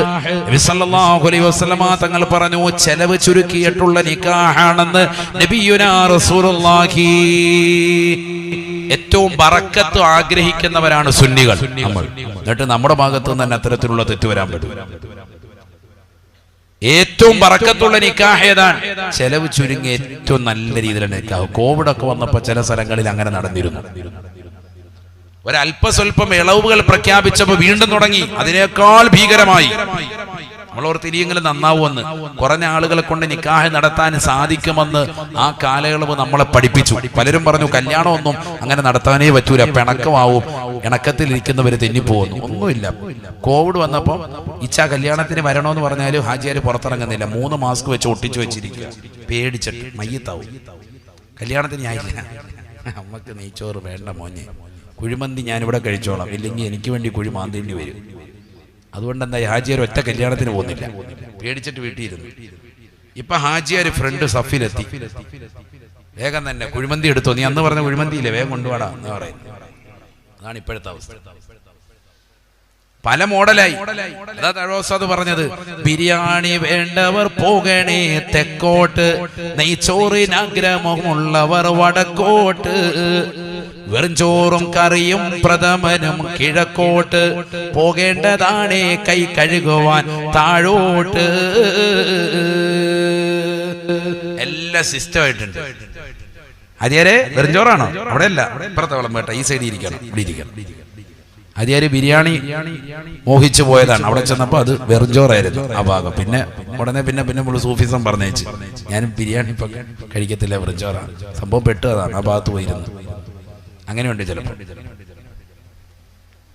Speaker 1: നബി സല്ലല്ലാഹു അലൈഹി വസല്ലമ തങ്ങൾ പറഞ്ഞു, ചെലവ് ചുരുക്കിയിട്ടുള്ള നിക്കാഹാണെന്ന് നബിയുനാ റസൂലുള്ളാഹി. ഏറ്റവും ബറക്കത്ത് ആഗ്രഹിക്കുന്നവരാണ് സുന്നികൾ നമ്മൾ. എന്നിട്ട് നമ്മുടെ ഭാഗത്ത് നിന്ന് തന്നെ അത്തരത്തിലുള്ള തെറ്റ് വരാൻ പറ്റും. ഏറ്റവും ബറക്കത്തുള്ള നിക്കാഹ് ഏതാണ്? ചെലവ് ചുരുങ്ങിയ ഏറ്റവും നല്ല രീതിയിലുള്ള നിക്കാഹ്. കോവിഡ് ഒക്കെ വന്നപ്പോൾ ചില സ്ഥലങ്ങളിൽ അങ്ങനെ നടന്നിരുന്നു. ഒരല്പസ്വല്പം ഇളവുകൾ പ്രഖ്യാപിച്ചപ്പോൾ വീണ്ടും തുടങ്ങി അതിനേക്കാൾ ഭീകരമായി. നമ്മളോർത്ത് ഇനിയെങ്കിലും നന്നാവുമെന്ന്, കുറഞ്ഞ ആളുകളെ കൊണ്ട് നിക്കാഹ് നടത്താൻ സാധിക്കുമെന്ന് ആ കാലയളവ് നമ്മളെ പഠിപ്പിച്ചു. പലരും പറഞ്ഞു കല്യാണമൊന്നും അങ്ങനെ നടത്താനേ പറ്റൂല, പിണക്കമാവും, ഇണക്കത്തിലിരിക്കുന്നവര് തെന്നിപ്പോകുന്നു. ഒന്നുമില്ല. കോവിഡ് വന്നപ്പോൾ ഇച്ഛാ കല്യാണത്തിന് വരണമെന്ന് പറഞ്ഞാലും ഹാജിയാർ പുറത്തിറങ്ങുന്നില്ല. 3 മാസ്ക് വെച്ച് ഒട്ടിച്ചു വെച്ചിരിക്കുക, പേടിച്ചിട്ട് മയ്യത്താവും. കല്യാണത്തിന് ഞാനില്ല, അമ്മക്ക് നെയ്ച്ചോറ് വേണ്ട മോനെ, കുഴിമന്തി ഞാനിവിടെ കഴിച്ചോളാം, ഇല്ലെങ്കിൽ എനിക്ക് വേണ്ടി കുഴി മാന്തേണ്ടി വരും. അതുകൊണ്ട് എന്താ ഹാജിയാർ ഒറ്റ കല്യാണത്തിന് പോകുന്നില്ല, പേടിച്ചിട്ട് വീട്ടിയിരുന്നു. ഇപ്പൊ ഹാജിയാർ ഫ്രണ്ട് സഫിലെത്തി, വേഗം തന്നെ കുഴിമന്തി എടുത്തോ, നീ അന്ന് പറഞ്ഞ കുഴിമന്തിയില്ലേ, വേഗം കൊണ്ടുപോടാ എന്ന് പറയുന്നത്. അതാണ് ഇപ്പോഴത്തെ അവസ്ഥ. പല മോഡലായി. അതാ തഴോസാദ് പറഞ്ഞത്, ബിരിയാണി വേണ്ടവർ പോകണേ തെക്കോട്ട്, നെയ്ച്ചോറിനാഗ്രഹമുള്ളവർ വടക്കോട്ട്, വെറുംചോറും കറിയും പ്രഥമനും കിഴക്കോട്ട്, പോകേണ്ടതാണേ കൈ കഴുകുവാൻ താഴോട്ട്. എല്ലാ സിസ്റ്റം ആയിട്ടുണ്ട്. ഹരിയാരെ വെറുംചോറാണോ? അവിടെ അല്ല, ഇപ്പുറത്തെ വളം വേട്ട, ഈ സൈഡിൽ ഇരിക്കണം, ഇവിടെ ഇരിക്കണം. ഹരിയാര് ബിരിയാണി മോഹിച്ചു പോയതാണ്. അവിടെ ചെന്നപ്പോ അത് വെറുംചോറായിരുന്നു ആ ഭാഗം. പിന്നെ ഉടനെ പിന്നെ സൂഫിസം പറഞ്ഞേച്ച്, ഞാനും ബിരിയാണി ഇപ്പൊ കഴിക്കത്തില്ല, വെറുംചോറാണ്. സംഭവം പെട്ടതാണ്, ആ ഭാഗത്ത് പോയിരുന്നു. അങ്ങനെയുണ്ട് ചിലപ്പോൾ.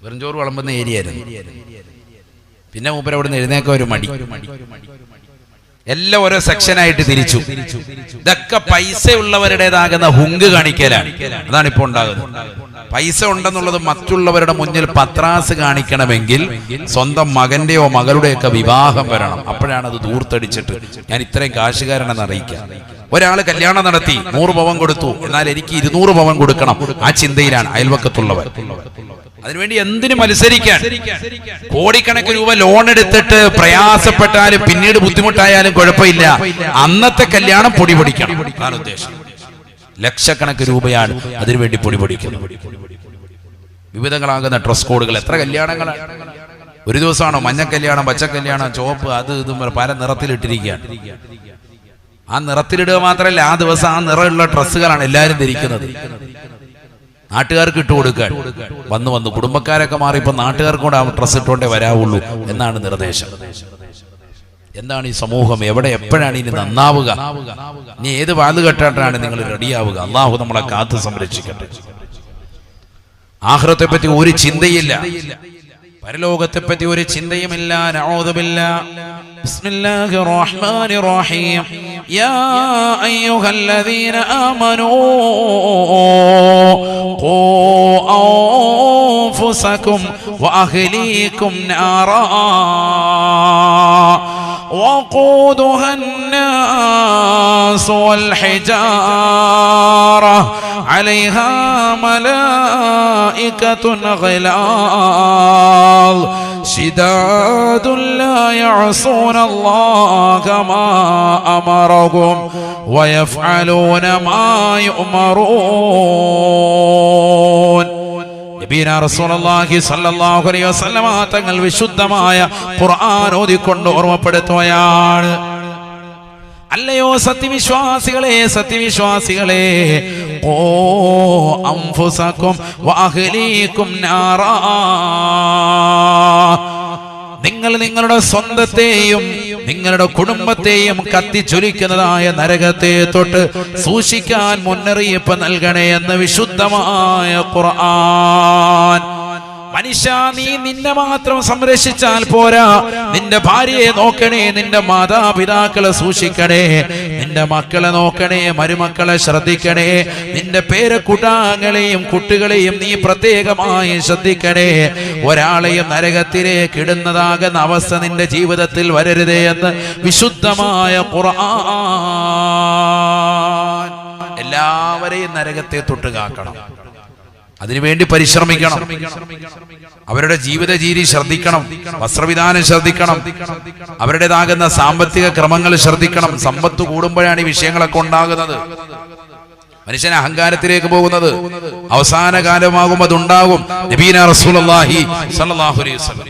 Speaker 1: വെറുംചോറ് വിളമ്പുന്ന ഏരിയ ആയിരുന്നു. പിന്നെ മൂപ്പര് അവിടെ നിന്ന് എഴുന്നേക്കാൻ ഒരു മടി. എല്ലാം ഓരോ സെക്ഷനായിട്ട് തിരിച്ചു. ഇതൊക്കെ പൈസ ഉള്ളവരുടേതാകുന്ന ഹുങ്ക് കാണിക്കലാണ്. അതാണ് ഇപ്പോൾ ഉണ്ടാകുന്നത്. പൈസ ഉണ്ടെന്നുള്ളത് മറ്റുള്ളവരുടെ മുന്നിൽ പത്രാസ് കാണിക്കണമെങ്കിൽ സ്വന്തം മകന്റെയോ മകളുടെയൊക്കെ വിവാഹം വരണം. അപ്പോഴാണ് അത് ദൂർത്തടിച്ചിട്ട് ഞാൻ ഇത്രയും കാശുകാരനെന്ന് അറിയിക്കാം. ഒരാള് കല്യാണം നടത്തി 100 പവൻ കൊടുത്തു, എന്നാൽ എനിക്ക് 200 പവൻ കൊടുക്കണം. ആ ചിന്തയിലാണ് അയൽവക്കത്തുള്ളവർ. അതിനുവേണ്ടി എന്തിനു മത്സരിക്കാൻ? കോടിക്കണക്കിന് രൂപ ലോൺ എടുത്തിട്ട് പ്രയാസപ്പെട്ടാലും പിന്നീട് ബുദ്ധിമുട്ടായാലും കുഴപ്പമില്ല, അന്നത്തെ കല്യാണം പൊടി പൊടിക്കണം. അതാണ് ഉദ്ദേശം. ലക്ഷക്കണക്കിന് രൂപയാണ് അതിനുവേണ്ടി പൊടി പൊടിക്കുന്നത്. വിവിധങ്ങളാകുന്ന ഡ്രസ് കോഡുകൾ. എത്ര കല്യാണങ്ങളാണ് ഒരു ദിവസമാണോ? മഞ്ഞ കല്യാണം, പച്ച കല്യാണം, ചുവപ്പ്, അത് ഇതും പല നിറത്തിലിട്ടിരിക്കുകയാണ്. ആ നിറത്തിലിടുക മാത്രമല്ല, ആ ദിവസം ആ നിറമുള്ള ഡ്രസ്സുകളാണ് എല്ലാവരും ധരിക്കുന്നത്. നാട്ടുകാർക്ക് ഇട്ട് കൊടുക്കാൻ വന്ന് കുടുംബക്കാരൊക്കെ മാറി ഇപ്പൊ നാട്ടുകാർക്ക് കൂടെ ആ ഡ്രസ്സ് ഇട്ടുകൊണ്ടേ വരാവുള്ളൂ എന്നാണ് നിർദ്ദേശം. എന്താണ് ഈ സമൂഹം? എവിടെ എപ്പോഴാണ് ഇനി നന്നാവുക? ഇനി ഏത് വാതുകെട്ടാണ് നിങ്ങൾ റെഡിയാവുക? അള്ളാഹു നമ്മളെ കാത്ത് സംരക്ഷിക്കട്ടെ. ആഖിറത്തെ പറ്റി ഒരു ചിന്തയില്ല, പരലോകത്തെ പറ്റി ഒരു ചിന്തയുമില്ല. നഊദു ബില്ലാഹ്. ബിസ്മില്ലാഹിർ റഹ്മാനിർ റഹീം. യാ അയ്യുഹല്ലദീന ആമനൂ ഖൂ അൻഫുസകും വഅഹ്ലീകും നാറാ وقودها الناس والحجارة عليها ملائكة غلاظ شداد لا يعصون الله ما أمرهم ويفعلون ما يؤمرون. റസൂലുള്ളാഹി സ്വല്ലല്ലാഹു അലൈഹി വസല്ലമ തങ്ങൾ വിശുദ്ധമായ ഖുർആൻ ഓതിക്കൊണ്ട് ഓർമ്മപ്പെടുത്തുകയാണ്. അല്ലയോ സത്യവിശ്വാസികളെ, സത്യവിശ്വാസികളെ, ഖൂ അൻഫുസകും വഅഹ്ലീകും നാറാ, നിങ്ങൾ നിങ്ങളുടെ സ്വന്തത്തെയും നിങ്ങളുടെ കുടുംബത്തെയും കത്തിച്ചൊലിക്കുന്നതായ നരകത്തെ തൊട്ട് സൂക്ഷിക്കാൻ മുന്നറിയിപ്പ് നൽകണേ എന്ന് വിശുദ്ധമായ ഖുർആൻ. മനുഷ്യ, നീ നിന്നെ മാത്രം സംരക്ഷിച്ചാൽ പോരാ, നിന്റെ ഭാര്യയെ നോക്കണേ, നിന്റെ മാതാപിതാക്കളെ സൂക്ഷിക്കണേ, നിന്റെ മക്കളെ നോക്കണേ, മരുമക്കളെ ശ്രദ്ധിക്കണേ, നിന്റെ പേരക്കുട്ടാങ്ങളെയും കുട്ടികളെയും നീ പ്രത്യേകമായി ശ്രദ്ധിക്കണേ. ഒരാളെയും നരകത്തിലേക്ക് ഇടുന്നതാകുന്ന അവസ്ഥ നിന്റെ ജീവിതത്തിൽ വരരുതേ എന്ന് വിശുദ്ധമായ ഖുർആൻ. എല്ലാവരെയും നരകത്തെ തൊട്ട് കാക്കണം. അതിനുവേണ്ടി പരിശ്രമിക്കണം. അവരുടെ ജീവിത രീതി ശ്രദ്ധിക്കണം, വസ്ത്രവിധാനം ശ്രദ്ധിക്കണം, അവരുടേതാകുന്ന സാമ്പത്തിക ക്രമങ്ങൾ ശ്രദ്ധിക്കണം. സമ്പത്ത് കൂടുമ്പോഴാണ് ഈ വിഷയങ്ങളൊക്കെ ഉണ്ടാകുന്നത്. മനുഷ്യൻ അഹങ്കാരത്തിലേക്ക് പോകുന്നത്. അവസാന കാലമാകും അതുണ്ടാകും. നബീന റസൂലുള്ളാഹി സ്വല്ലല്ലാഹു അലൈഹി വസല്ലം